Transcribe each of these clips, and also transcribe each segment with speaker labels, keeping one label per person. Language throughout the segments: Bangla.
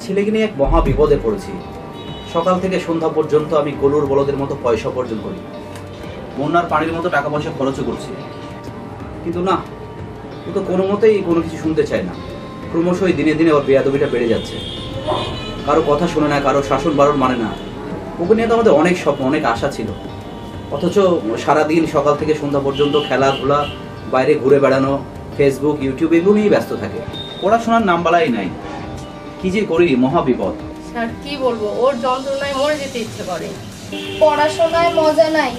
Speaker 1: ছেলেকে নিয়ে এক মহা বিপদে পড়েছি। সকাল থেকে সন্ধ্যা পর্যন্ত আমি গরুর বলদের মতো পয়সা উপার্জন করি, বন্যার পানির মতো টাকা পয়সা খরচও করছি, কিন্তু না, ও তো কোনো মতেই কোনো কিছু শুনতে চায় না। ক্রমশই দিনে দিনে ওর বেয়াদবিটা বেড়ে যাচ্ছে। কারো কথা শুনে না, কারো শাসন বারণ মানে না। ওকে নিয়ে তো আমাদের অনেক স্বপ্ন, অনেক আশা ছিল, অথচ সারাদিন সকাল থেকে সন্ধ্যা পর্যন্ত খেলাধুলা, বাইরে ঘুরে বেড়ানো, ফেসবুক, ইউটিউব এগুলো নিয়েই ব্যস্ত থাকে। পড়াশোনার নাম বালাই নাই। কি যে করি, মহা বিপদ।
Speaker 2: স্যার কি বলবো, ওর যন্ত্রণায় মরে যেতে ইচ্ছে করে।
Speaker 3: পড়াশোনায় মজা নাই,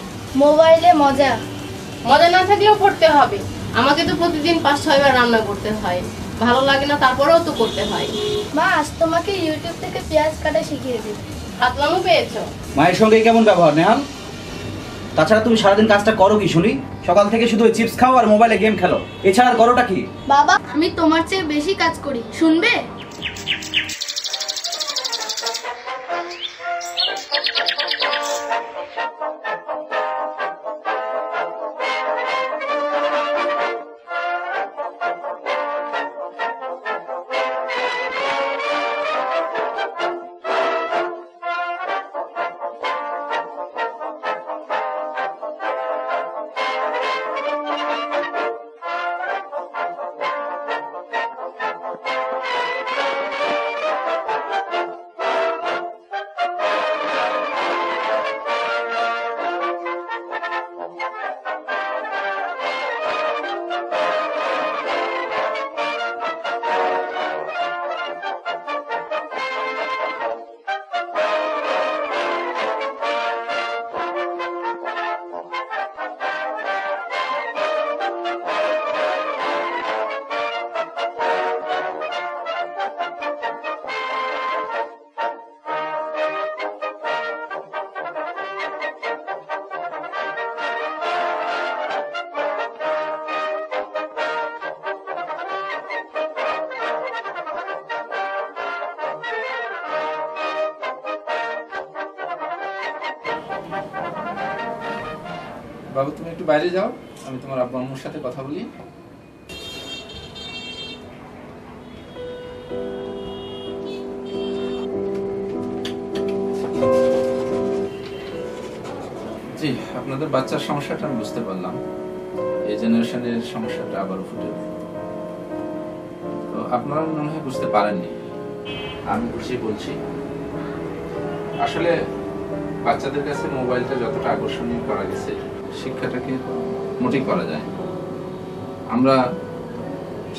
Speaker 3: মোবাইলে মজা।
Speaker 2: মজা না থাকলেও পড়তে হবে। আমাকে তো প্রতিদিন 5-6 বার রান্না করতে হয়, ভালো লাগে না তারপরেও তো করতে হয়।
Speaker 3: মা আজ তোমাকে ইউটিউব থেকে পেঁয়াজ কাটা শিখিয়ে দেব।
Speaker 2: হাতলামও পেয়েছো?
Speaker 1: মায়ের সঙ্গে কেমন ব্যবহার নেহাল? তাছাড়া তুমি সারাদিন কাজটা করো কি শুনি? সকাল থেকে শুধু চিপস খাও আর মোবাইলে গেম খেলো, এছাড়া আর করোটা কি?
Speaker 3: বাবা আমি তোমার চেয়ে বেশি কাজ করি, শুনবে?
Speaker 4: বাবু তুমি একটু বাইরে যাও, আমি তোমার আব্বু আম্মুর সাথে কথা বলি। জি, আপনাদের বাচ্চার সমস্যাটা আমি বুঝতে পারলাম। এই জেনারেশনের সমস্যাটা আবার ফুটে উঠে, তো আপনারা মনে হয় বুঝতে পারেননি। আমি বুঝিয়ে বলছি। আসলে বাচ্চাদের কাছে মোবাইলটা যতটা আকর্ষণীয় করা গেছে, শিক্ষাটাকে মোটেই করা যায়। আমরা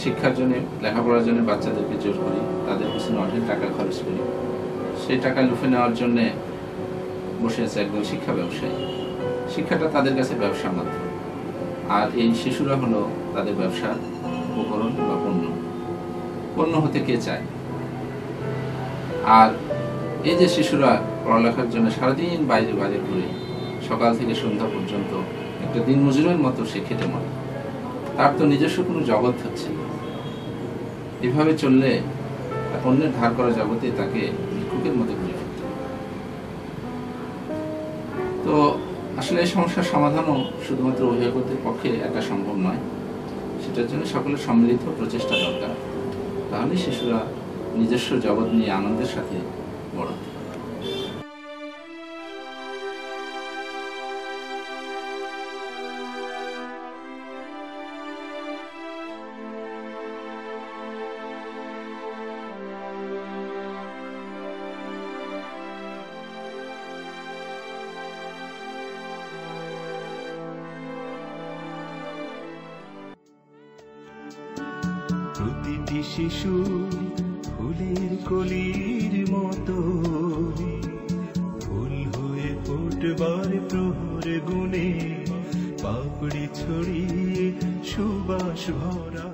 Speaker 4: শিক্ষার জন্য, লেখাপড়ার জন্য বাচ্চাদেরকে জোর করি, তাদের পিছনে অনেক টাকা খরচ করি। সেই টাকা লুফে নেওয়ার জন্য বসে আছে একদম শিক্ষা ব্যবসায়ী। শিক্ষাটা তাদের কাছে ব্যবসা মাত্র, আর এই শিশুরা হলো তাদের ব্যবসার উপকরণ বা পণ্য হতে কে চায়। আর এই যে শিশুরা পড়ালেখার জন্য সারাদিন বাইরে বাইরে ঘুরে সকাল থেকে সন্ধ্যা পর্যন্ত একটা দিন মজুরের মতো সে খেটে মরে, তার তো নিজস্ব কোনো জগৎ হচ্ছে। এভাবে চললে অন্যের ধার করা জগতে তাকে ভিক্ষুকের মতো ঘুরে ফিরতে হবে। তো আসলে এই সমস্যার সমাধানও শুধুমাত্র অভিভাবকদের পক্ষে একা সম্ভব নয়, সেটার জন্য সকলের সম্মিলিত প্রচেষ্টা দরকার। তাহলে শিশুরা নিজস্ব জগৎ নিয়ে আনন্দের সাথে বড় হতে পারে।
Speaker 5: প্রতিটি শিশু ফুলের কলির মতো, ফুল হয়ে ফুটবার প্রহর গুনে, পাপড়ি ছড়িয়ে সুবাস ভরা।